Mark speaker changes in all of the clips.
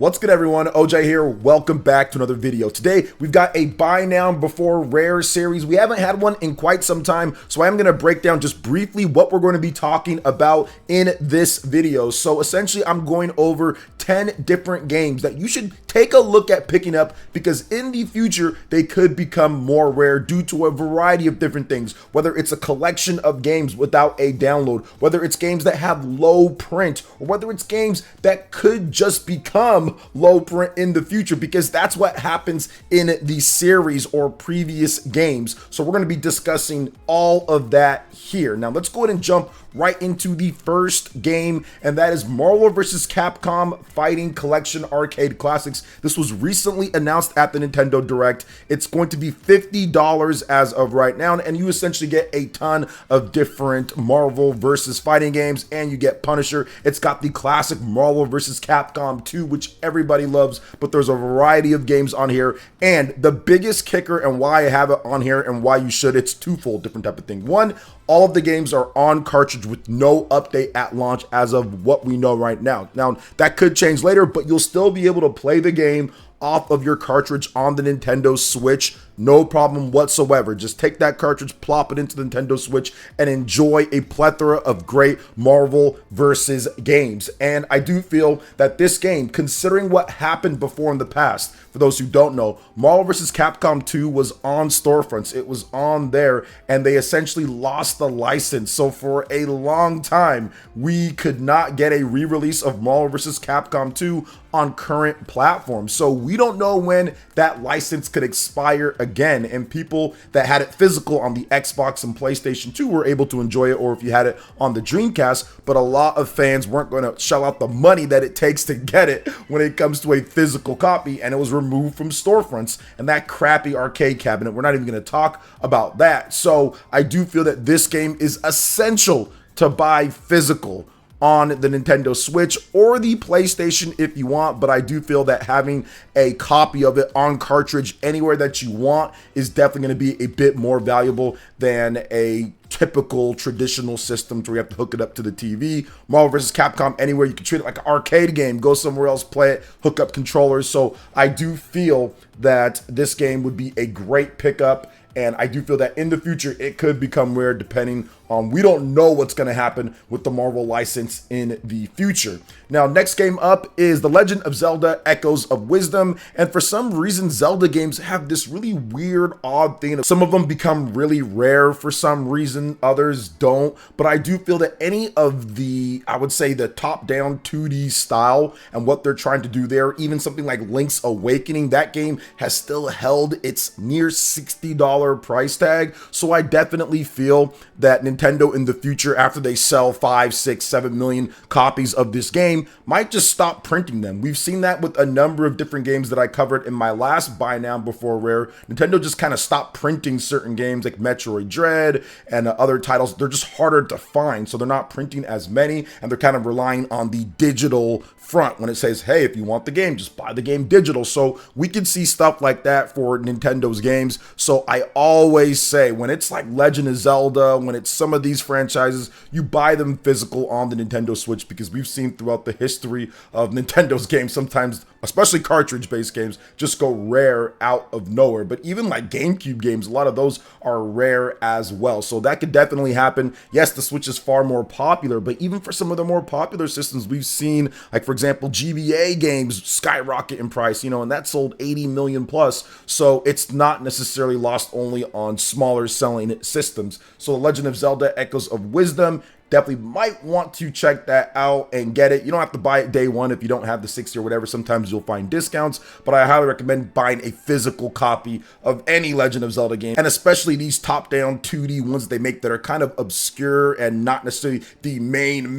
Speaker 1: What's good, everyone? OJ here. Welcome back to another video. Today, we've got a buy now before rare series. We haven't had one in quite some time, so I am going to break down just briefly what we're going to be talking about in this video. So essentially, I'm going over 10 different games that you should take a look at picking up because in the future, they could become more rare due to a variety of different things, whether it's a collection of games without a download, whether it's games that have low print, or whether it's games that could just become low print in the future, because that's what happens in the series or previous games. So we're going to be discussing all of that here. Now let's go ahead and jump right into the first game, and that is Marvel vs. Capcom Fighting Collection Arcade Classics. This was recently announced at the Nintendo Direct. It's going to be $50 as of right now, and you essentially get a ton of different Marvel vs. fighting games, and you get Punisher. It's got the classic Marvel vs. Capcom 2, which everybody loves, but there's a variety of games on here, and the biggest kicker and why I have it on here and why you should, it's twofold different type of thing. One, all of the games are on cartridge with no update at launch as of what we know right now. Now, that could change later, but you'll still be able to play the game off of your cartridge on the Nintendo Switch. No problem whatsoever. Just take that cartridge, plop it into the Nintendo Switch, and enjoy a plethora of great Marvel versus games. And I do feel that this game, considering what happened before in the past, for those who don't know, Marvel vs. Capcom 2 was on storefronts. It was on there, and they essentially lost the license. So for a long time, we could not get a re-release of Marvel vs. Capcom 2 on current platforms. So we don't know when that license could expire again, and people that had it physical on the Xbox and PlayStation 2 were able to enjoy it, or if you had it on the Dreamcast, but a lot of fans weren't going to shell out the money that it takes to get it when it comes to a physical copy, and it was removed from storefronts and that crappy arcade cabinet. We're not even going to talk about that. So I do feel that this game is essential to buy physical on the Nintendo Switch or the PlayStation if you want, but I do feel that having a copy of it on cartridge anywhere that you want is definitely going to be a bit more valuable than a typical traditional systems where you have to hook it up to the TV. Marvel vs. Capcom anywhere, you can treat it like an arcade game, go somewhere else, play it, hook up controllers. So I do feel that this game would be a great pickup, and I do feel that in the future it could become rare depending on, we don't know what's going to happen with the Marvel license in the future. Now, next game up is The Legend of Zelda Echoes of Wisdom, and for some reason Zelda games have this really weird, odd thing. Some of them become really rare for some reason, others don't, but I do feel that any of the, I would say the top-down 2D style and what they're trying to do there, even something like Link's Awakening, that game has still held its near $60 price tag. So I definitely feel that Nintendo in the future, after they sell 5, 6, 7 million copies of this game, might just stop printing them. We've seen that with a number of different games that I covered in my last buy now before rare. Nintendo just kind of stopped printing certain games like Metroid Dread and other titles. They're just harder to find, so they're not printing as many, and they're kind of relying on the digital front when it says, hey, if you want the game, just buy the game digital. So we can see stuff like that for Nintendo's games. So I always say, when it's like Legend of Zelda, when it's some of these franchises, you buy them physical on the Nintendo Switch, because we've seen throughout the history of Nintendo's games, sometimes, especially cartridge-based games, just go rare out of nowhere. But even like GameCube games, a lot of those are rare as well. So that could definitely happen. Yes, the Switch is far more popular, but even for some of the more popular systems, we've seen, like for example, GBA games skyrocket in price, and that sold 80 million plus. So it's not necessarily lost only on smaller selling systems. So The Legend of Zelda Echoes of Wisdom, definitely might want to check that out and get it. You don't have to buy it day one if you don't have the 60 or whatever. Sometimes you'll find discounts, but I highly recommend buying a physical copy of any Legend of Zelda game, and especially these top-down 2D ones they make that are kind of obscure and not necessarily the main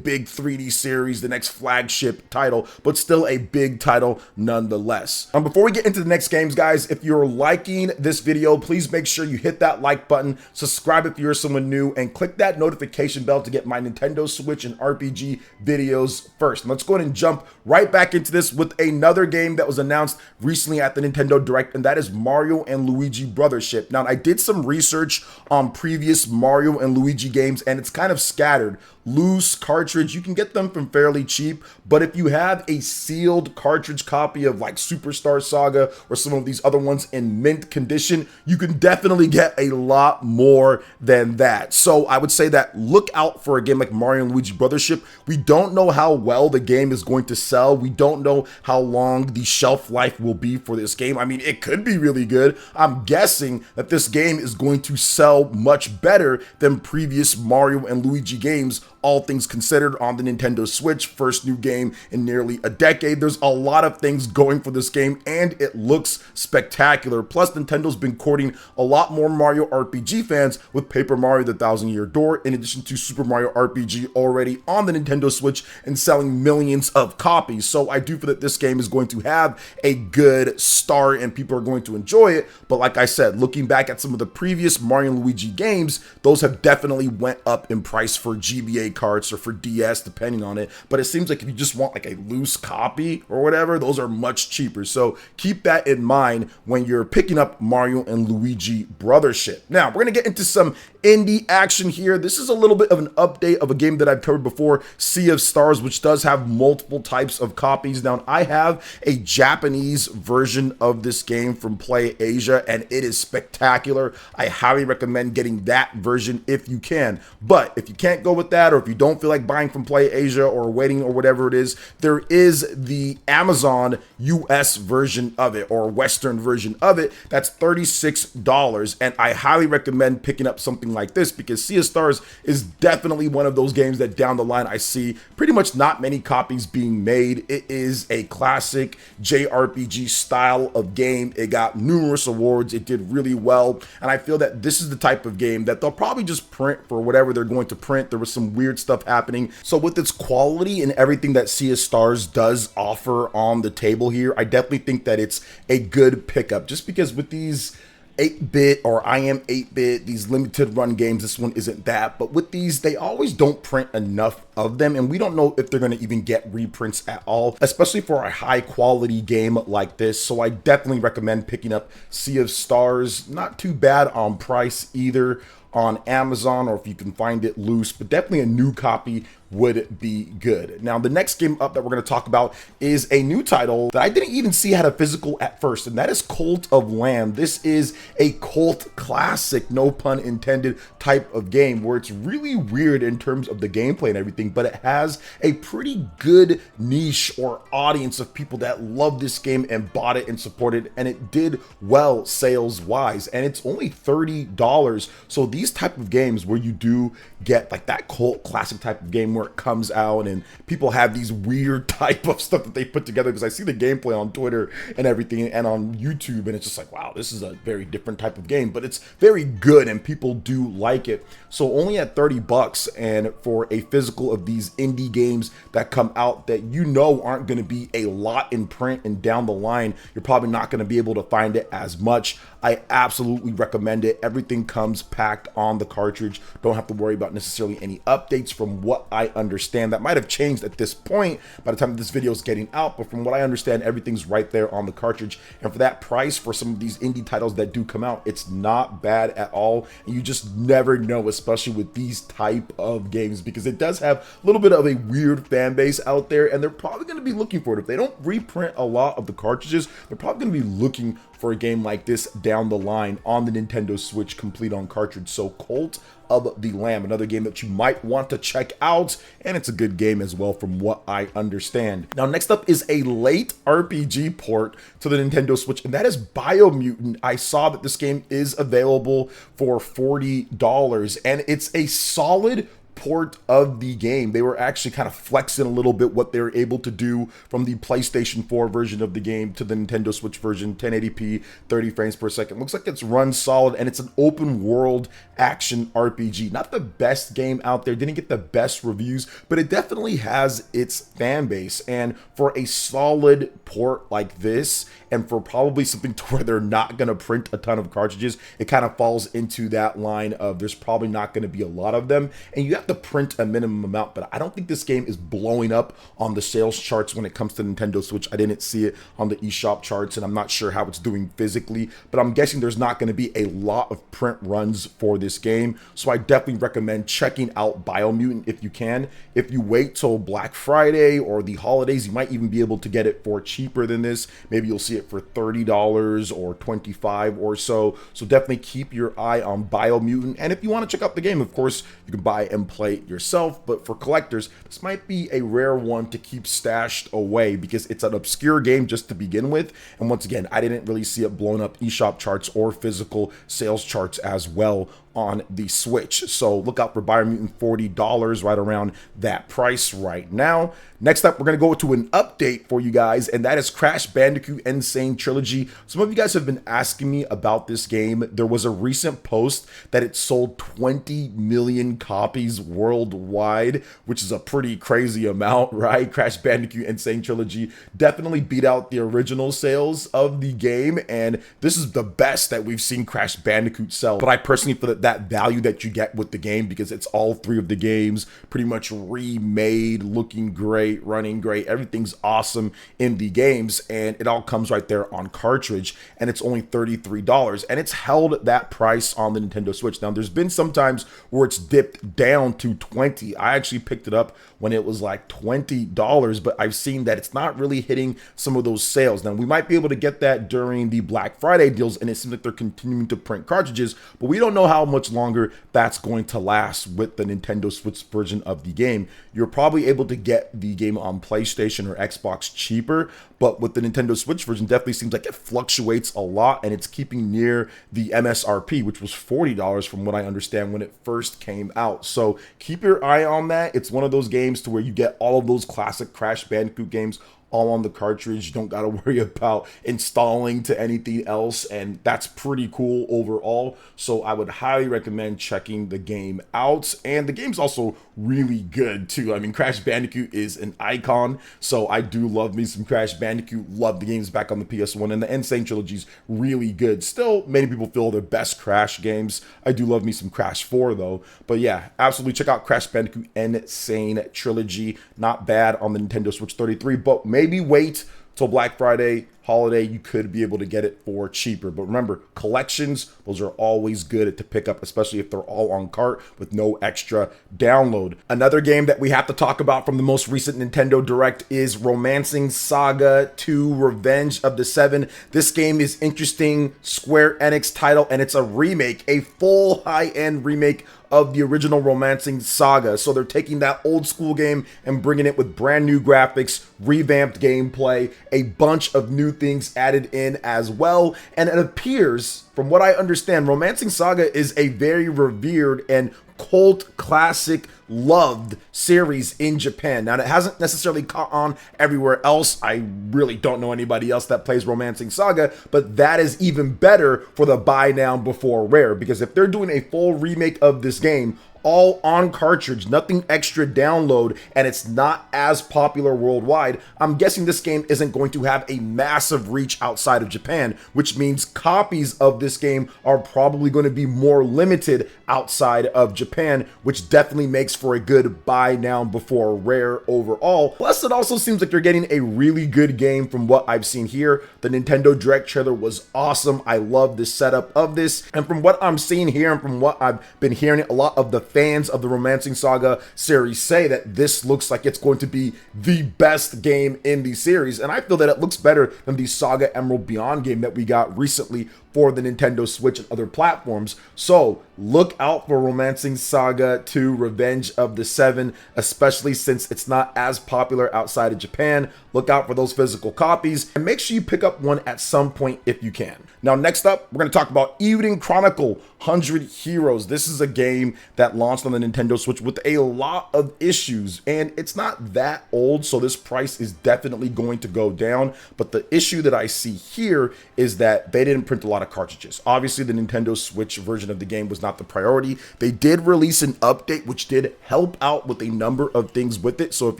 Speaker 1: big 3D series, the next flagship title, but still a big title nonetheless. Before we get into the next games, guys, if you're liking this video, please make sure you hit that like button, subscribe if you're someone new, and click that notification bell to get my Nintendo Switch and RPG videos first. And let's go ahead and jump right back into this with another game that was announced recently at the Nintendo Direct, and that is Mario and Luigi Brothership. Now, I did some research on previous Mario and Luigi games, and it's kind of scattered. loose cartridge, you can get them from fairly cheap. But if you have a sealed cartridge copy of like Superstar Saga or some of these other ones in mint condition, you can definitely get a lot more than that. So I would say that look out for a game like Mario and Luigi Brothership. We don't know how well the game is going to sell. We don't know how long the shelf life will be for this game. I mean, it could be really good. I'm guessing that this game is going to sell much better than previous Mario and Luigi games, all things considered, on the Nintendo Switch. First new game in nearly a decade. There's a lot of things going for this game, and it looks spectacular. Plus, Nintendo's been courting a lot more Mario RPG fans with Paper Mario: The Thousand Year Door, in addition to Super Mario RPG already on the Nintendo Switch and selling millions of copies. So I do feel that this game is going to have a good start and people are going to enjoy it. But like I said, looking back at some of the previous Mario and Luigi games, those have definitely went up in price for GBA carts or for DS, depending on it. But it seems like if you just want like a loose copy or whatever, those are much cheaper. So keep that in mind when you're picking up Mario and Luigi Brothership. Now, we're going to get into some indie action here. This is a little bit of an update of a game that I've covered before, Sea of Stars, which does have multiple types of copies. Now, I have a Japanese version of this game from PlayAsia, and it is spectacular. I highly recommend getting that version if you can. But if you can't go with that, or if you don't feel like buying from PlayAsia or waiting or whatever it is, there is the Amazon US version of it, or Western version of it. That's $36, and I highly recommend picking up something like this because Sea of Stars is definitely one of those games that down the line I see pretty much not many copies being made. It is a classic JRPG style of game. It got numerous awards. It did really well, and I feel that this is the type of game that they'll probably just print for whatever they're going to print. There was some weird stuff happening. So with its quality and everything that Sea of Stars does offer on the table here, I definitely think that it's a good pickup, just because with these 8-bit or I am 8-bit, these limited run games, this one isn't that, but with these, they always don't print enough of them, and we don't know if they're going to even get reprints at all, especially for a high quality game like this. So I definitely recommend picking up Sea of Stars. Not too bad on price either on Amazon, or if you can find it loose, but definitely a new copy would be good. Now, the next game up that we're going to talk about is a new title that I didn't even see had a physical at first, and that is Cult of Lamb. This is a cult classic, no pun intended, type of game where it's really weird in terms of the gameplay and everything, but it has a pretty good niche or audience of people that love this game and bought it and supported it, and it did well sales wise, and it's only $30. So these type of games where you do get like that cult classic type of game where it comes out and people have these weird type of stuff that they put together, because I see the gameplay on Twitter and everything and on YouTube, and it's just like, wow, this is a very different type of game, but it's very good and people do like it. So only at $30, and for a physical of these indie games that come out that you know aren't going to be a lot in print, and down the line you're probably not going to be able to find it as much, I absolutely recommend it. Everything comes packed on the cartridge. Don't have to worry about necessarily any updates from what I understand. That might have changed at this point by the time this video is getting out, but from what I understand, everything's right there on the cartridge. And for that price, for some of these indie titles that do come out, it's not bad at all. And you just never know, especially with these type of games, because it does have a little bit of a weird fan base out there, and they're probably going to be looking for it. If they don't reprint a lot of the cartridges, they're probably going to be looking for a game like this down the line on the Nintendo Switch complete on cartridge. So Cult of the Lamb, another game that you might want to check out, and it's a good game as well from what I understand. Now, next up is a late RPG port to the Nintendo Switch, and that is Biomutant. I saw that this game is available for $40, and it's a solid port of the game. They were actually kind of flexing a little bit what they were able to do from the PlayStation 4 version of the game to the Nintendo Switch version, 1080p, 30 frames per second. Looks like it's run solid, and it's an open world action RPG. Not the best game out there, didn't get the best reviews, but it definitely has its fan base. And for a solid port like this, and for probably something to where they're not going to print a ton of cartridges, it kind of falls into that line of there's probably not going to be a lot of them, and you have to print a minimum amount. But I don't think this game is blowing up on the sales charts when it comes to Nintendo Switch. I didn't see it on the eShop charts, and I'm not sure how it's doing physically, but I'm guessing there's not going to be a lot of print runs for this game. So I definitely recommend checking out Biomutant if you can. If you wait till Black Friday or the holidays, you might even be able to get it for cheaper than this. Maybe you'll see it for $30 or $25 or so. So definitely keep your eye on Biomutant. And if you want to check out the game, of course, you can buy and play it yourself. But for collectors, this might be a rare one to keep stashed away because it's an obscure game just to begin with. And once again, I didn't really see it blown up eShop charts or physical sales charts as well on the Switch. So look out for Biomutant, $40, right around that price right now. Next up, we're going to go to an update for you guys, and that is Crash Bandicoot N. Sane Trilogy. Some of you guys have been asking me about this game. There was a recent post that it sold 20 million copies worldwide, which is a pretty crazy amount, right? Crash Bandicoot N. Sane Trilogy definitely beat out the original sales of the game, and this is the best that we've seen Crash Bandicoot sell. But I personally feel that value that you get with the game, because it's all three of the games pretty much remade, looking great, running great, everything's awesome in the games, and it all comes right there on cartridge, and it's only $33, and it's held that price on the Nintendo Switch. Now there's been some times where it's dipped down to $20. I actually picked it up when it was like $20, but I've seen that it's not really hitting some of those sales. Now we might be able to get that during the Black Friday deals, and it seems like they're continuing to print cartridges, but we don't know how much longer that's going to last with the Nintendo Switch version of the game. You're probably able to get the game on PlayStation or Xbox cheaper, but with the Nintendo Switch version, definitely seems like it fluctuates a lot, and it's keeping near the MSRP, which was $40 from what I understand when it first came out. So keep your eye on that. It's one of those games to where you get all of those classic Crash Bandicoot games all on the cartridge. You don't got to worry about installing to anything else, and that's pretty cool overall. So I would highly recommend checking the game out, and the game's also really good too. I mean, Crash Bandicoot is an icon, so I do love me some Crash Bandicoot. Love the games back on the PS1, and the N. Sane Trilogy's really good. Still, many people feel they're best Crash games. I do love me some Crash 4 though. But yeah, absolutely check out Crash Bandicoot N. Sane Trilogy. Not bad on the Nintendo Switch, $33, but maybe wait till Black Friday, holiday, you could be able to get it for cheaper. But remember, collections, those are always good to pick up, especially if they're all on cart with no extra download. Another game that we have to talk about from the most recent Nintendo Direct is Romancing Saga 2 Revenge of the Seven. This game is interesting, Square Enix title, and it's a remake, a full high-end remake of the original Romancing Saga. So they're taking that old school game and bringing it with brand new graphics, revamped gameplay, a bunch of new things added in as well. And it appears, from what I understand, Romancing Saga is a very revered and cult classic loved series in Japan. Now, it hasn't necessarily caught on everywhere else. I really don't know anybody else that plays Romancing Saga, but that is even better for the buy now before rare, because if they're doing a full remake of this game, all on cartridge, nothing extra download, and it's not as popular worldwide, I'm guessing this game isn't going to have a massive reach outside of Japan, which means copies of this game are probably going to be more limited outside of Japan, which definitely makes for a good buy now before rare overall. Plus, it also seems like you're getting a really good game from what I've seen here. The Nintendo Direct trailer was awesome. I love the setup of this, and from what I'm seeing here and from what I've been hearing, a lot of the fans of the Romancing Saga series say that this looks like it's going to be the best game in the series, and I feel that it looks better than the Saga Emerald Beyond game that we got recently for the Nintendo Switch and other platforms. So look out for Romancing Saga 2 Revenge of the Seven, especially since it's not as popular outside of Japan. Look out for those physical copies, and make sure you pick up one at some point if you can. Now, next up, we're going to talk about Eiyuden Chronicle 100 Heroes. This is a game that launched on the Nintendo Switch with a lot of issues, and it's not that old, so this price is definitely going to go down. But the issue that I see here is that they didn't print a lot of cartridges. Obviously, the Nintendo Switch version of the game was not the priority. They did release an update which did help out with a number of things with it. So if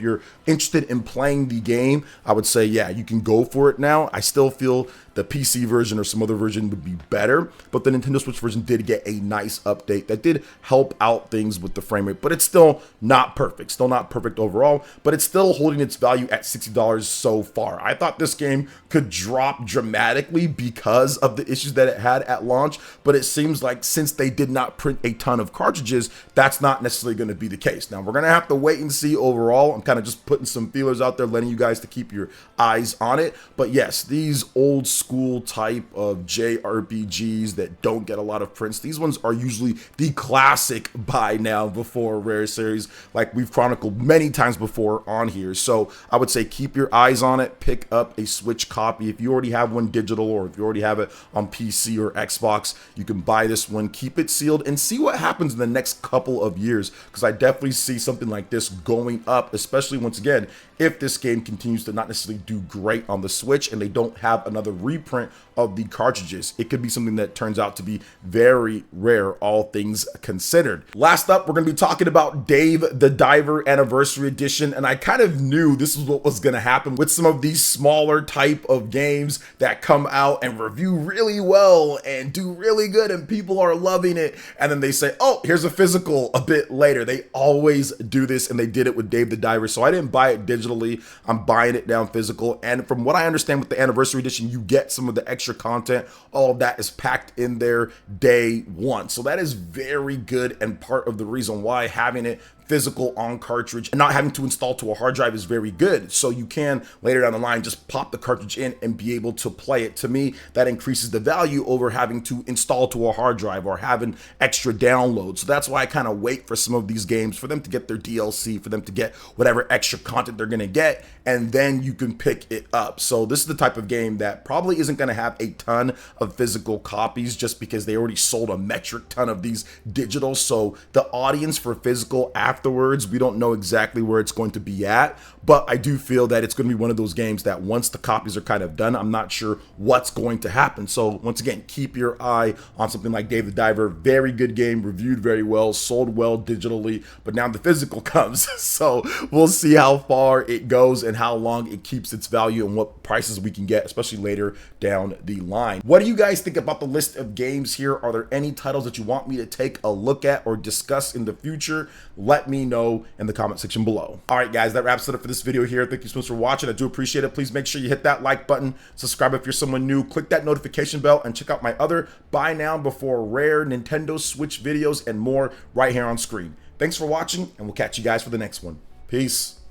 Speaker 1: you're interested in playing the game, I would say, yeah, you can go for it now. I still feel the PC version or some other version would be better, but the Nintendo Switch version did get a nice update that did help out things with the frame rate, but it's still not perfect. Still not perfect overall, but it's still holding its value at $60 so far. I thought this game could drop dramatically because of the issues that it had at launch, but it seems like since they did not print a ton of cartridges, that's not necessarily going to be the case. Now, we're going to have to wait and see overall. I'm kind of just putting some feelers out there, letting you guys to keep your eyes on it. But yes, these old school type of JRPGs that don't get a lot of prints, these ones are usually the classic buy now before rare series, like we've chronicled many times before on here. So I would say keep your eyes on it, pick up a Switch copy. If you already have one digital, or if you already have it on PC or Xbox, you can buy this one, keep it sealed, and see what happens in the next couple of years, because I definitely see something like this going up, especially once again, if this game continues to not necessarily do great on the Switch and they don't have another reprint of the cartridges. It could be something that turns out to be very rare, all things considered. Last up, we're going to be talking about Dave the Diver Anniversary Edition, and I kind of knew this is what was going to happen with some of these smaller type of games that come out and review really well and do really good and people are loving it, and then they say, oh, here's a physical a bit later. They always do this, and they did it with Dave the Diver. So I didn't buy it digitally. I'm buying it down physical, and from what I understand with the Anniversary Edition, you get some of the extra content. All of that is packed in there day one. So that is very good, and part of the reason why having it physical on cartridge and not having to install to a hard drive is very good. So you can later down the line just pop the cartridge in and be able to play it. To me, that increases the value over having to install to a hard drive or having extra downloads. So that's why I kind of wait for some of these games, for them to get their DLC, for them to get whatever extra content they're going to get, and then you can pick it up. So this is the type of game that probably isn't going to have a ton of physical copies just because they already sold a metric ton of these digital. So the audience for physical afterwards, we don't know exactly where it's going to be at, but I do feel that it's going to be one of those games that once the copies are kind of done, I'm not sure what's going to happen. So once again, keep your eye on something like Dave the Diver. Very good game, reviewed very well, sold well digitally, but now the physical comes. So we'll see how far it goes and how long it keeps its value and what prices we can get, especially later down the line. What do you guys think about the list of games here? Are there any titles that you want me to take a look at or discuss in the future? Let me know in the comment section below. All right, guys, that wraps it up for this video here. Thank you so much for watching. I do appreciate it. Please make sure you hit that like button, subscribe if you're someone new, click that notification bell, and check out my other buy now before rare Nintendo Switch videos and more right here on screen. Thanks for watching, and we'll catch you guys for the next one. Peace.